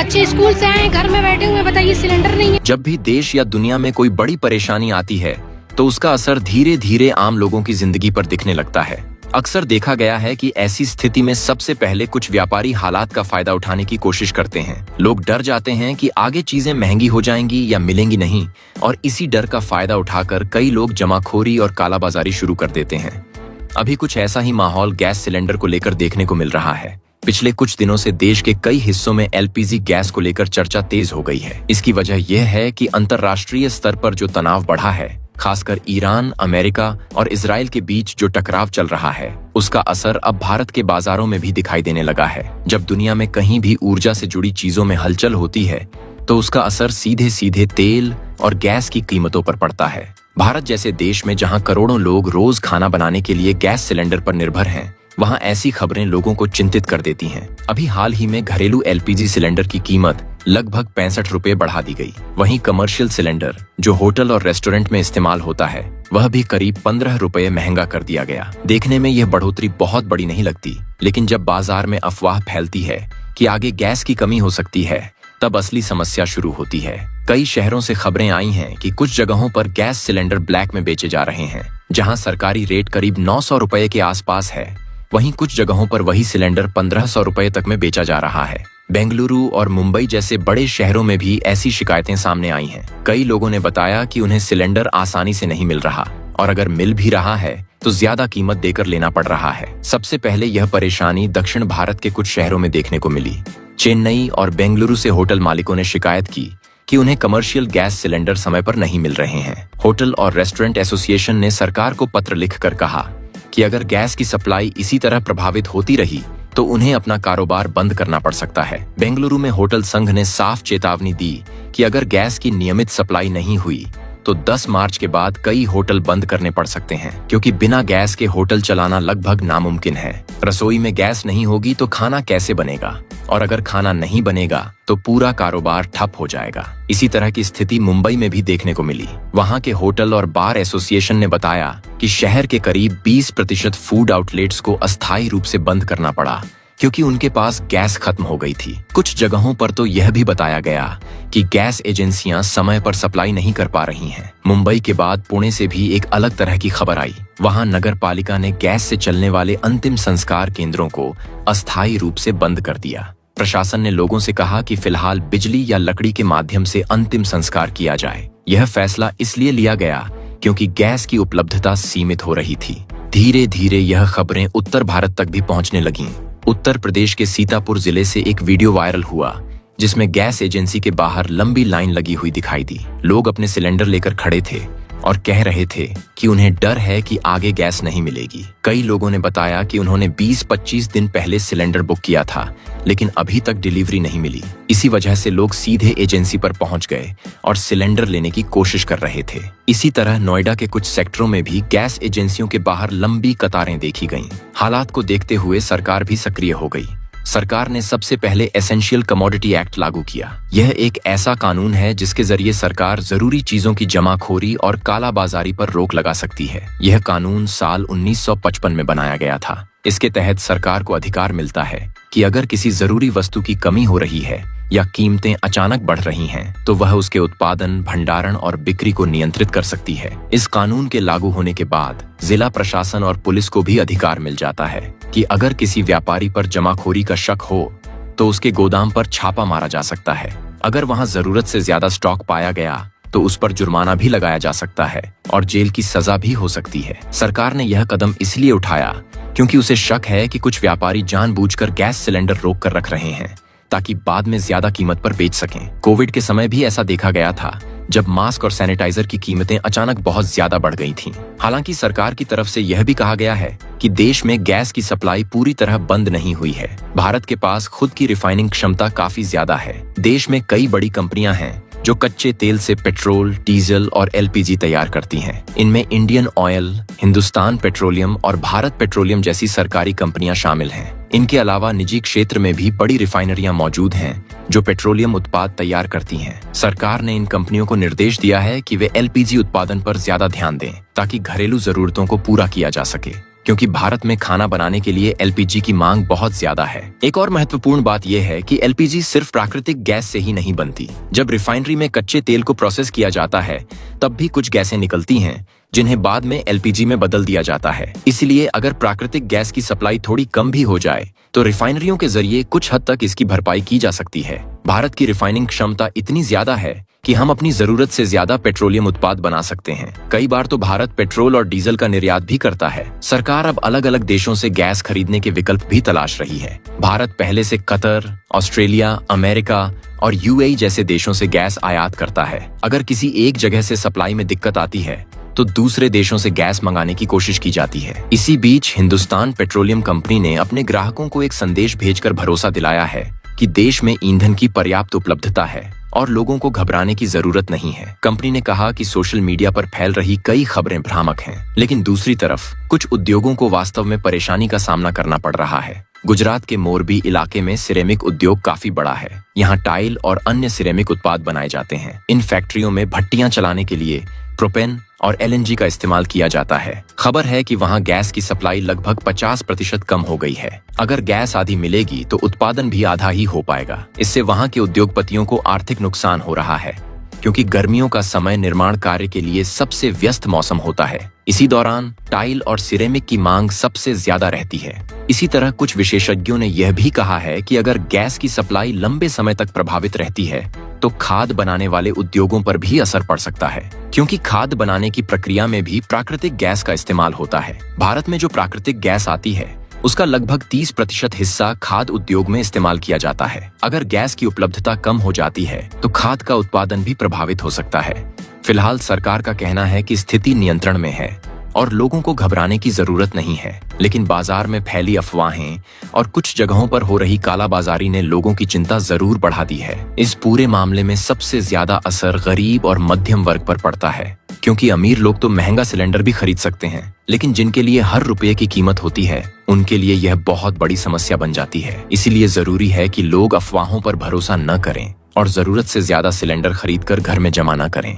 बच्चे स्कूल से आए, घर में बैठे हुए, बताइए सिलेंडर नहीं है। जब भी देश या दुनिया में कोई बड़ी परेशानी आती है तो उसका असर धीरे धीरे आम लोगों की जिंदगी पर दिखने लगता है। अक्सर देखा गया है कि ऐसी स्थिति में सबसे पहले कुछ व्यापारी हालात का फायदा उठाने की कोशिश करते हैं। लोग डर जाते हैं कि आगे चीजें महंगी हो जाएंगी या मिलेंगी नहीं, और इसी डर का फायदा उठाकर कई लोग जमाखोरी और कालाबाजारी शुरू कर देते हैं। अभी कुछ ऐसा ही माहौल गैस सिलेंडर को लेकर देखने को मिल रहा है। पिछले कुछ दिनों से देश के कई हिस्सों में एलपीजी गैस को लेकर चर्चा तेज हो गई है। इसकी वजह यह है कि अंतर्राष्ट्रीय स्तर पर जो तनाव बढ़ा है, खासकर ईरान, अमेरिका और इजराइल के बीच जो टकराव चल रहा है, उसका असर अब भारत के बाजारों में भी दिखाई देने लगा है। जब दुनिया में कहीं भी ऊर्जा से जुड़ी चीजों में हलचल होती है तो उसका असर सीधे सीधे तेल और गैस की कीमतों पर पड़ता है। भारत जैसे देश में जहां करोड़ों लोग रोज खाना बनाने के लिए गैस सिलेंडर पर निर्भर हैं, वहां ऐसी खबरें लोगों को चिंतित कर देती हैं। अभी हाल ही में घरेलू एलपीजी सिलेंडर की कीमत लगभग 65 रुपए बढ़ा दी गई। वहीं कमर्शियल सिलेंडर जो होटल और रेस्टोरेंट में इस्तेमाल होता है, वह भी करीब 15 रुपए महंगा कर दिया गया। देखने में यह बढ़ोतरी बहुत बड़ी नहीं लगती, लेकिन जब बाजार में अफवाह फैलती है कि आगे गैस की कमी हो सकती है, तब असली समस्या शुरू होती है। कई शहरों से खबरें आई हैं कि कुछ जगहों पर गैस सिलेंडर ब्लैक में बेचे जा रहे हैं, जहां सरकारी रेट करीब 900 रुपए के आसपास है। वहीं कुछ जगहों पर वही सिलेंडर 1500 रुपए तक में बेचा जा रहा है। बेंगलुरु और मुंबई जैसे बड़े शहरों में भी ऐसी शिकायतें सामने आई हैं। कई लोगों ने बताया कि उन्हें सिलेंडर आसानी से नहीं मिल रहा, और अगर मिल भी रहा है तो ज्यादा कीमत देकर लेना पड़ रहा है। सबसे पहले यह परेशानी दक्षिण भारत के कुछ शहरों में देखने को मिली। चेन्नई और बेंगलुरु से होटल मालिकों ने शिकायत की कि उन्हें कमर्शियल गैस सिलेंडर समय पर नहीं मिल रहे हैं। होटल और रेस्टोरेंट एसोसिएशन ने सरकार को पत्र लिखकर कहा कि अगर गैस की सप्लाई इसी तरह प्रभावित होती रही तो उन्हें अपना कारोबार बंद करना पड़ सकता है। बेंगलुरु में होटल संघ ने साफ चेतावनी दी कि अगर गैस की नियमित सप्लाई नहीं हुई तो 10 मार्च के बाद कई होटल बंद करने पड़ सकते हैं, क्योंकि बिना गैस के होटल चलाना लगभग नामुमकिन है। रसोई में गैस नहीं होगी तो खाना कैसे बनेगा, और अगर खाना नहीं बनेगा तो पूरा कारोबार ठप हो जाएगा। इसी तरह की स्थिति मुंबई में भी देखने को मिली। वहां के होटल और बार एसोसिएशन ने बताया कि शहर के करीब 20% फूड आउटलेट्स को अस्थायी रूप से बंद करना पड़ा, क्योंकि उनके पास गैस खत्म हो गई थी। कुछ जगहों पर तो यह भी बताया गया कि गैस एजेंसियां समय पर सप्लाई नहीं कर पा रही हैं। मुंबई के बाद पुणे से भी एक अलग तरह की खबर आई। वहां नगर पालिका ने गैस से चलने वाले अंतिम संस्कार केंद्रों को अस्थायी रूप से बंद कर दिया। प्रशासन ने लोगों से कहा कि फिलहाल बिजली या लकड़ी के माध्यम से अंतिम संस्कार किया जाए। यह फैसला इसलिए लिया गया क्योंकि गैस की उपलब्धता सीमित हो रही थी। धीरे धीरे यह खबरें उत्तर भारत तक भी पहुंचने लगीं। उत्तर प्रदेश के सीतापुर जिले से एक वीडियो वायरल हुआ जिसमें गैस एजेंसी के बाहर लंबी लाइन लगी हुई दिखाई दी। लोग अपने सिलेंडर लेकर खड़े थे और कह रहे थे कि उन्हें डर है कि आगे गैस नहीं मिलेगी। कई लोगों ने बताया कि उन्होंने 20-25 दिन पहले सिलेंडर बुक किया था, लेकिन अभी तक डिलीवरी नहीं मिली। इसी वजह से लोग सीधे एजेंसी पर पहुंच गए और सिलेंडर लेने की कोशिश कर रहे थे। इसी तरह नोएडा के कुछ सेक्टरों में भी गैस एजेंसियों के बाहर लंबी कतारें देखी गईं। हालात को देखते हुए सरकार भी सक्रिय हो गई। सरकार ने सबसे पहले एसेंशियल कमोडिटी एक्ट लागू किया। यह एक ऐसा कानून है जिसके जरिए सरकार जरूरी चीजों की जमाखोरी और कालाबाजारी पर रोक लगा सकती है। यह कानून साल 1955 में बनाया गया था। इसके तहत सरकार को अधिकार मिलता है कि अगर किसी जरूरी वस्तु की कमी हो रही है या कीमतें अचानक बढ़ रही हैं, तो वह उसके उत्पादन, भंडारण और बिक्री को नियंत्रित कर सकती है। इस कानून के लागू होने के बाद जिला प्रशासन और पुलिस को भी अधिकार मिल जाता है कि अगर किसी व्यापारी पर जमाखोरी का शक हो तो उसके गोदाम पर छापा मारा जा सकता है। अगर वहां जरूरत से ज्यादा स्टॉक पाया गया तो उस पर जुर्माना भी लगाया जा सकता है और जेल की सजा भी हो सकती है। सरकार ने यह कदम इसलिए उठाया क्योंकि उसे शक है कि कुछ व्यापारी जानबूझकर गैस सिलेंडर रोक कर रख रहे हैं ताकि बाद में ज्यादा कीमत पर बेच सकें। कोविड के समय भी ऐसा देखा गया था, जब मास्क और सैनिटाइजर की कीमतें अचानक बहुत ज्यादा बढ़ गई थीं। हालांकि सरकार की तरफ से यह भी कहा गया है कि देश में गैस की सप्लाई पूरी तरह बंद नहीं हुई है। भारत के पास खुद की रिफाइनिंग क्षमता काफी ज्यादा है। देश में कई बड़ी कंपनियां हैं जो कच्चे तेल से पेट्रोल, डीजल और एलपीजी तैयार करती हैं। इनमें इंडियन ऑयल, हिंदुस्तान पेट्रोलियम और भारत पेट्रोलियम जैसी सरकारी कंपनियां शामिल हैं। इनके अलावा निजी क्षेत्र में भी बड़ी रिफाइनरियां मौजूद हैं जो पेट्रोलियम उत्पाद तैयार करती हैं। सरकार ने इन कंपनियों को निर्देश दिया है कि वे एलपीजी उत्पादन पर ज्यादा ध्यान दें ताकि घरेलू जरूरतों को पूरा किया जा सके, क्योंकि भारत में खाना बनाने के लिए एलपीजी की मांग बहुत ज्यादा है। एक और महत्वपूर्ण बात यह है कि एलपीजी सिर्फ प्राकृतिक गैस से ही नहीं बनती। जब रिफाइनरी में कच्चे तेल को प्रोसेस किया जाता है तब भी कुछ गैसें निकलती हैं जिन्हें बाद में एलपीजी में बदल दिया जाता है। इसलिए अगर प्राकृतिक गैस की सप्लाई थोड़ी कम भी हो जाए तो रिफाइनरियों के जरिए कुछ हद तक इसकी भरपाई की जा सकती है। भारत की रिफाइनिंग क्षमता इतनी ज्यादा है कि हम अपनी जरूरत से ज्यादा पेट्रोलियम उत्पाद बना सकते हैं। कई बार तो भारत पेट्रोल और डीजल का निर्यात भी करता है। सरकार अब अलग अलग देशों से गैस खरीदने के विकल्प भी तलाश रही है। भारत पहले से कतर, ऑस्ट्रेलिया, अमेरिका और यूएई जैसे देशों से गैस आयात करता है। अगर किसी एक जगह से सप्लाई में दिक्कत आती है तो दूसरे देशों से गैस मंगाने की कोशिश की जाती है। इसी बीच हिंदुस्तान पेट्रोलियम कंपनी ने अपने ग्राहकों को एक संदेश भेजकर भरोसा दिलाया है कि देश में ईंधन की पर्याप्त उपलब्धता है और लोगों को घबराने की जरूरत नहीं है। कंपनी ने कहा कि सोशल मीडिया पर फैल रही कई खबरें भ्रामक हैं, लेकिन दूसरी तरफ कुछ उद्योगों को वास्तव में परेशानी का सामना करना पड़ रहा है। गुजरात के मोरबी इलाके में सिरेमिक उद्योग काफी बड़ा है। यहाँ टाइल और अन्य सिरेमिक उत्पाद बनाए जाते हैं। इन फैक्ट्रियों में भट्टियां चलाने के लिए प्रोपेन और एलएनजी का इस्तेमाल किया जाता है। खबर है कि वहाँ गैस की सप्लाई लगभग 50% कम हो गई है। अगर गैस आधी मिलेगी तो उत्पादन भी आधा ही हो पाएगा। इससे वहाँ के उद्योगपतियों को आर्थिक नुकसान हो रहा है, क्योंकि गर्मियों का समय निर्माण कार्य के लिए सबसे व्यस्त मौसम होता है। इसी दौरान टाइल और सिरेमिक की मांग सबसे ज्यादा रहती है। इसी तरह कुछ विशेषज्ञों ने यह भी कहा है कि अगर गैस की सप्लाई लंबे समय तक प्रभावित रहती है तो खाद बनाने वाले उद्योगों पर भी असर पड़ सकता है, क्योंकि खाद बनाने की प्रक्रिया में भी प्राकृतिक गैस का इस्तेमाल होता है। भारत में जो प्राकृतिक गैस आती है उसका लगभग 30% हिस्सा खाद उद्योग में इस्तेमाल किया जाता है। अगर गैस की उपलब्धता कम हो जाती है तो खाद का उत्पादन भी प्रभावित हो सकता है। फिलहाल सरकार का कहना है कि स्थिति नियंत्रण में है और लोगों को घबराने की जरूरत नहीं है, लेकिन बाजार में फैली अफवाहें और कुछ जगहों पर हो रही कालाबाजारी ने लोगों की चिंता जरूर बढ़ा दी है। इस पूरे मामले में सबसे ज्यादा असर गरीब और मध्यम वर्ग पर पड़ता है, क्योंकि अमीर लोग तो महंगा सिलेंडर भी खरीद सकते हैं, लेकिन जिनके लिए हर रुपये की कीमत होती है उनके लिए यह बहुत बड़ी समस्या बन जाती है। इसीलिए जरूरी है कि लोग अफवाहों पर भरोसा न करें और जरूरत से ज्यादा सिलेंडर खरीदकर घर में जमा न करें।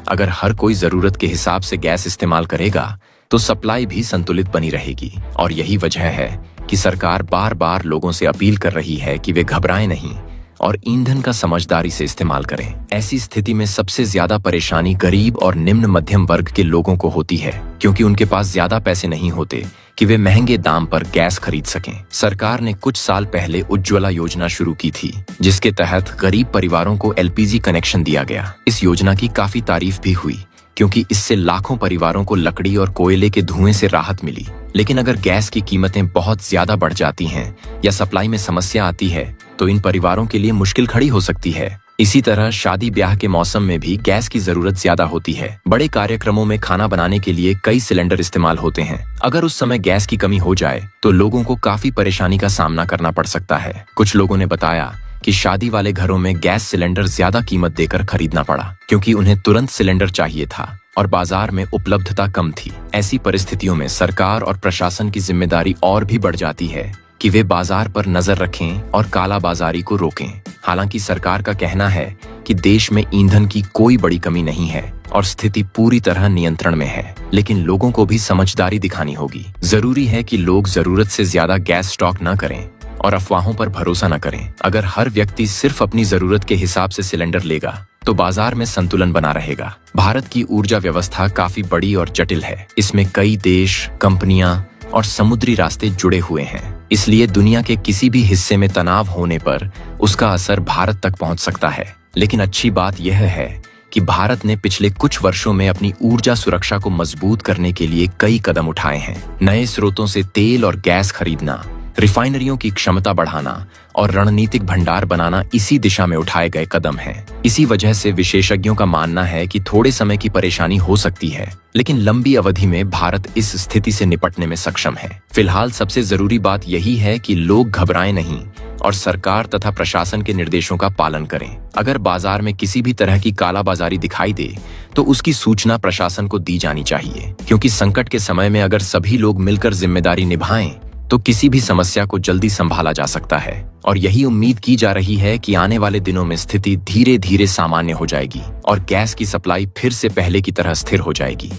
अगर हर कोई जरूरत के हिसाब से गैस इस्तेमाल करेगा तो सप्लाई भी संतुलित बनी रहेगी। और यही वजह है कि सरकार बार बार लोगों से अपील कर रही है कि वे घबराएं नहीं और ईंधन का समझदारी से इस्तेमाल करें। ऐसी स्थिति में सबसे ज्यादा परेशानी गरीब और निम्न मध्यम वर्ग के लोगों को होती है, क्योंकि उनके पास ज्यादा पैसे नहीं होते कि वे महंगे दाम पर गैस खरीद सकें। सरकार ने कुछ साल पहले उज्ज्वला योजना शुरू की थी, जिसके तहत गरीब परिवारों को एलपीजी कनेक्शन दिया गया। इस योजना की काफी तारीफ भी हुई, क्योंकि इससे लाखों परिवारों को लकड़ी और कोयले के धुएं से राहत मिली। लेकिन अगर गैस की कीमतें बहुत ज्यादा बढ़ जाती हैं या सप्लाई में समस्या आती है तो इन परिवारों के लिए मुश्किल खड़ी हो सकती है। इसी तरह शादी ब्याह के मौसम में भी गैस की जरूरत ज्यादा होती है। बड़े कार्यक्रमों में खाना बनाने के लिए कई सिलेंडर इस्तेमाल होते हैं। अगर उस समय गैस की कमी हो जाए तो लोगों को काफी परेशानी का सामना करना पड़ सकता है। कुछ लोगों ने बताया कि शादी वाले घरों में गैस सिलेंडर ज्यादा कीमत देकर खरीदना पड़ा, क्योंकि उन्हें तुरंत सिलेंडर चाहिए था और बाजार में उपलब्धता कम थी। ऐसी परिस्थितियों में सरकार और प्रशासन की जिम्मेदारी और भी बढ़ जाती है कि वे बाजार पर नजर रखें और कालाबाजारी को रोकें। हालांकि सरकार का कहना है कि देश में ईंधन की कोई बड़ी कमी नहीं है और स्थिति पूरी तरह नियंत्रण में है, लेकिन लोगों को भी समझदारी दिखानी होगी। जरूरी है कि लोग जरूरत से ज्यादा गैस स्टॉक न करें और अफवाहों पर भरोसा न करें। अगर हर व्यक्ति सिर्फ अपनी जरूरत के हिसाब से सिलेंडर लेगा तो बाजार में संतुलन बना रहेगा। भारत की ऊर्जा व्यवस्था काफी बड़ी और जटिल है। इसमें कई देश, कंपनियां और समुद्री रास्ते जुड़े हुए हैं। इसलिए दुनिया के किसी भी हिस्से में तनाव होने पर उसका असर भारत तक पहुंच सकता है। लेकिन अच्छी बात यह है कि भारत ने पिछले कुछ वर्षों में अपनी ऊर्जा सुरक्षा को मजबूत करने के लिए कई कदम उठाए हैं। नए स्रोतों से तेल और गैस खरीदना, रिफाइनरियों की क्षमता बढ़ाना और रणनीतिक भंडार बनाना इसी दिशा में उठाए गए कदम हैं। इसी वजह से विशेषज्ञों का मानना है कि थोड़े समय की परेशानी हो सकती है, लेकिन लंबी अवधि में भारत इस स्थिति से निपटने में सक्षम है। फिलहाल सबसे जरूरी बात यही है कि लोग घबराएं नहीं और सरकार तथा प्रशासन के निर्देशों का पालन करें। अगर बाजार में किसी भी तरह की कालाबाजारी दिखाई दे तो उसकी सूचना प्रशासन को दी जानी चाहिए, क्योंकि संकट के समय में अगर सभी लोग मिलकर जिम्मेदारी निभाएं तो किसी भी समस्या को जल्दी संभाला जा सकता है। और यही उम्मीद की जा रही है कि आने वाले दिनों में स्थिति धीरे धीरे सामान्य हो जाएगी और गैस की सप्लाई फिर से पहले की तरह स्थिर हो जाएगी।